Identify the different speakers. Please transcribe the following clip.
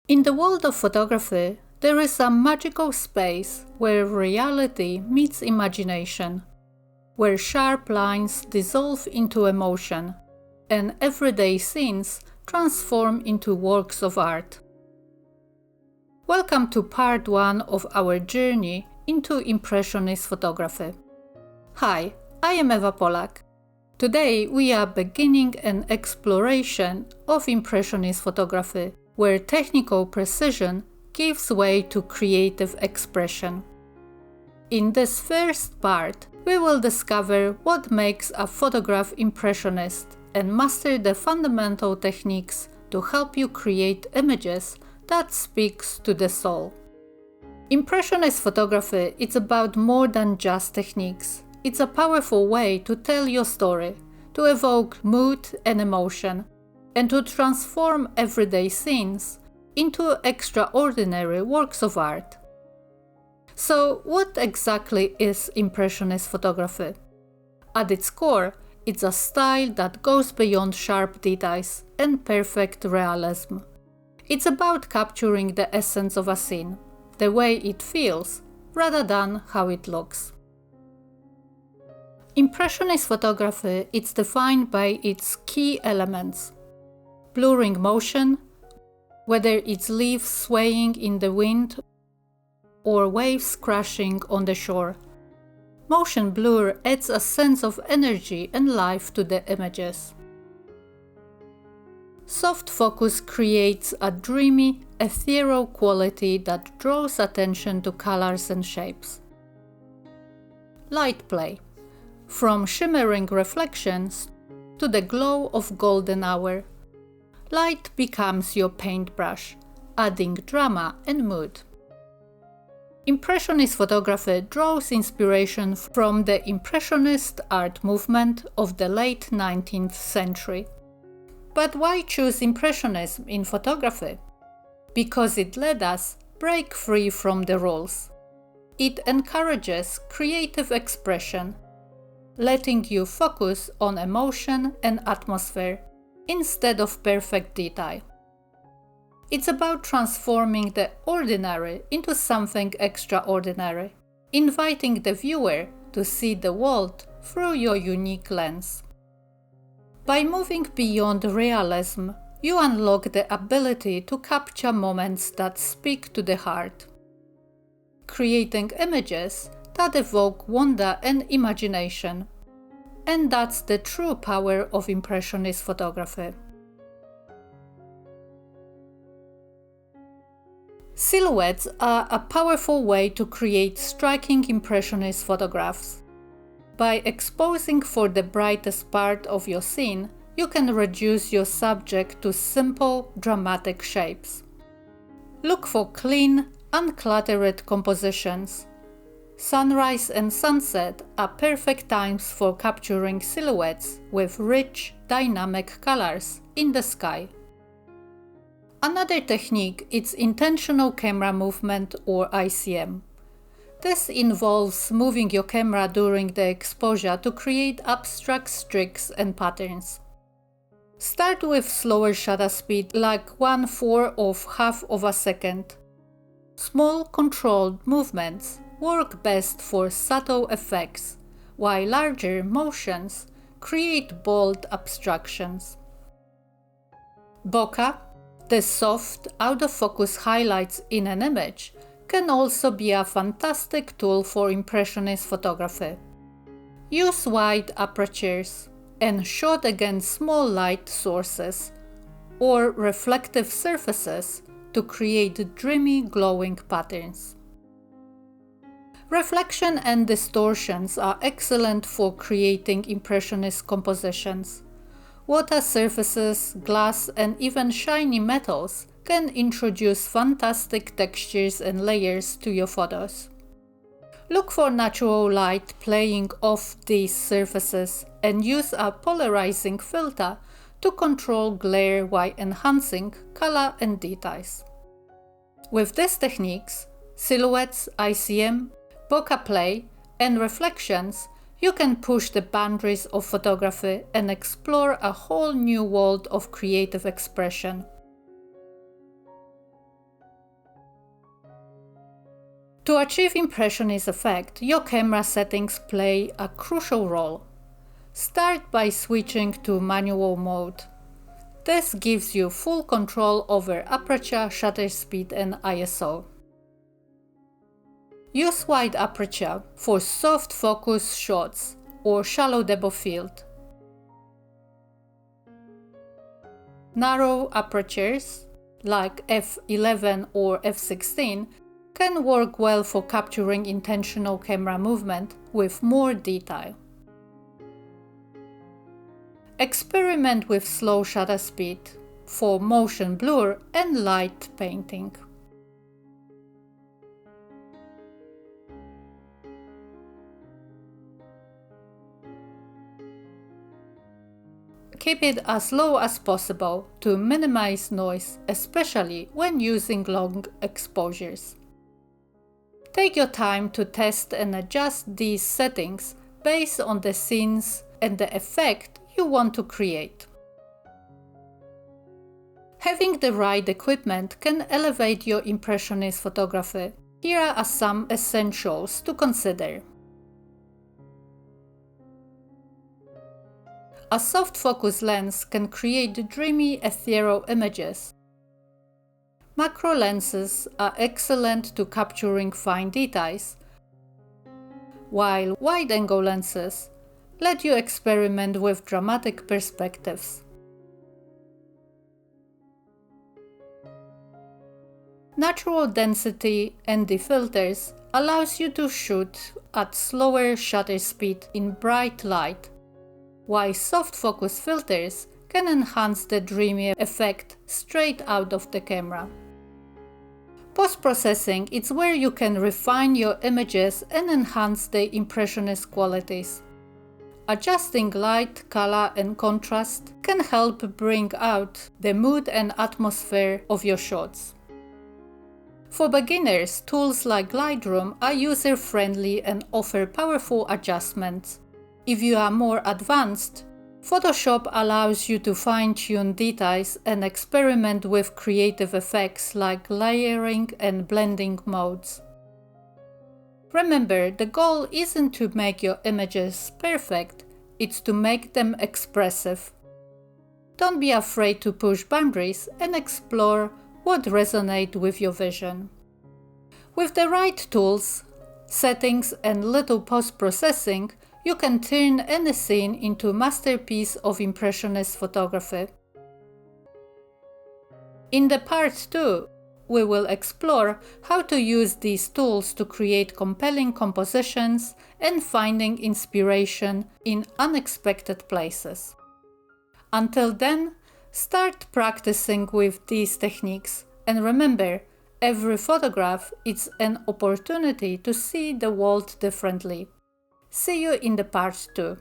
Speaker 1: In the world of photography, there is a magical space where reality meets imagination, where sharp lines dissolve into emotion, and everyday scenes transform into works of art. Welcome to part 1 of our journey into Impressionist photography. Hi, I am Eva Polak. Today we are beginning an exploration of Impressionist photography, where technical precision gives way to creative expression. In this first part, we will discover what makes a photograph impressionist and master the fundamental techniques to help you create images that speaks to the soul. Impressionist photography is about more than just techniques. It's a powerful way to tell your story, to evoke mood and emotion, and to transform everyday scenes into extraordinary works of art. So, what exactly is Impressionist photography? At its core, it's a style that goes beyond sharp details and perfect realism. It's about capturing the essence of a scene, the way it feels, rather than how it looks. Impressionist photography is defined by its key elements: blurring motion, whether it's leaves swaying in the wind or waves crashing on the shore. Motion blur adds a sense of energy and life to the images. Soft focus creates a dreamy, ethereal quality that draws attention to colors and shapes. Light play, from shimmering reflections to the glow of golden hour. Light becomes your paintbrush, adding drama and mood. Impressionist photography draws inspiration from the Impressionist art movement of the late 19th century. But why choose Impressionism in photography? Because it let us break free from the rules. It encourages creative expression, letting you focus on emotion and atmosphere instead of perfect detail. It's about transforming the ordinary into something extraordinary, inviting the viewer to see the world through your unique lens. By moving beyond realism, you unlock the ability to capture moments that speak to the heart, creating images that evoke wonder and imagination. And that's the true power of Impressionist photography. Silhouettes are a powerful way to create striking Impressionist photographs. By exposing for the brightest part of your scene, you can reduce your subject to simple, dramatic shapes. Look for clean, uncluttered compositions. Sunrise and sunset are perfect times for capturing silhouettes with rich, dynamic colors in the sky. Another technique is intentional camera movement, or ICM. This involves moving your camera during the exposure to create abstract streaks and patterns. Start with slower shutter speed, like 1/4 of half of a second. Small, controlled movements work best for subtle effects, while larger motions create bold abstractions. Bokeh, the soft, out-of-focus highlights in an image, can also be a fantastic tool for Impressionist photography. Use wide apertures and shot against small light sources or reflective surfaces to create dreamy, glowing patterns. Reflection and distortions are excellent for creating Impressionist compositions. Water surfaces, glass, and even shiny metals can introduce fantastic textures and layers to your photos. Look for natural light playing off these surfaces and use a polarizing filter to control glare while enhancing color and details. With these techniques, silhouettes, ICM, bokeh play, and reflections, you can push the boundaries of photography and explore a whole new world of creative expression. To achieve Impressionist effect, your camera settings play a crucial role. Start by switching to manual mode. This gives you full control over aperture, shutter speed and ISO. Use wide aperture for soft focus shots or shallow depth of field. Narrow apertures, like f11 or f16, can work well for capturing intentional camera movement with more detail. Experiment with slow shutter speed for motion blur and light painting. Keep it as low as possible to minimize noise, especially when using long exposures. Take your time to test and adjust these settings based on the scenes and the effect you want to create. Having the right equipment can elevate your Impressionist photography. Here are some essentials to consider. A soft focus lens can create dreamy, ethereal images. Macro lenses are excellent to capturing fine details, while wide-angle lenses let you experiment with dramatic perspectives. Natural density and defilters allows you to shoot at slower shutter speed in bright light, while soft focus filters can enhance the dreamy effect straight out of the camera. Post-processing is where you can refine your images and enhance the Impressionist qualities. Adjusting light, color and contrast can help bring out the mood and atmosphere of your shots. For beginners, tools like Lightroom are user-friendly and offer powerful adjustments. If you are more advanced, Photoshop allows you to fine-tune details and experiment with creative effects like layering and blending modes. Remember, the goal isn't to make your images perfect, it's to make them expressive. Don't be afraid to push boundaries and explore what resonates with your vision. With the right tools, settings and little post-processing, you can turn any scene into a masterpiece of Impressionist photography. In the part 2, we will explore how to use these tools to create compelling compositions and finding inspiration in unexpected places. Until then, start practicing with these techniques and remember, every photograph is an opportunity to see the world differently. See you in the part 2.